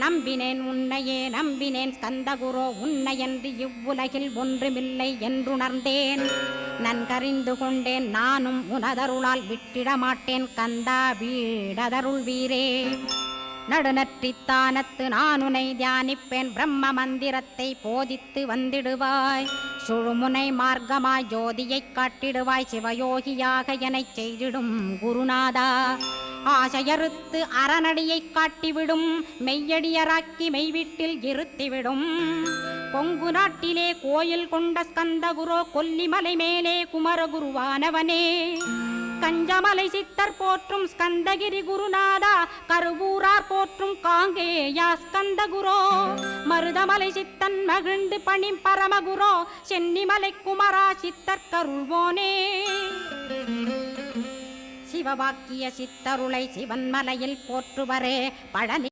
நம்பினேன் உன்னையே நம்பினேன் ஸ்கந்தகுரோ உன்னையன்று இவ்வுலகில் ஒன்றுமில்லை என்றுணர்ந்தேன் நன்கறிந்து கொண்டேன் நானும் உனதருளால் விட்டிட மாட்டேன் கந்தா வீடதருள் வீரே நடுநற்றித்தானத்து நான் உனை தியானிப்பேன் பிரம்ம மந்திரத்தை போதித்து வந்திடுவாய் சுழுமுனை மார்க்கமாய் ஜோதியைக் காட்டிடுவாய் சிவயோகியாக எனச் செய்திடும் குருநாதா ஆசையறுத்து அறநடியைக் காட்டிவிடும் மெய்யடியராக்கி மெய்வீட்டில் இருத்திவிடும் கொங்கு நாட்டிலே கோயில் கொண்ட ஸ்கந்தகுரோ கொல்லிமலை மேலே குமரகுருவானவனே கஞ்சமலை சித்தர் போற்றும் ஸ்கந்தகிரி குருநாதா கருவூரார் போற்றும் காங்கேயா ஸ்கந்தகுரோ மருதமலை சித்தன் மகிழ்ந்து பணி பரமகுரோ சென்னிமலை குமரா சித்தர் கருள்வோனே சிவவாக்கிய சித்தருளை சிவன்மலையில் போற்றுவரே பழனி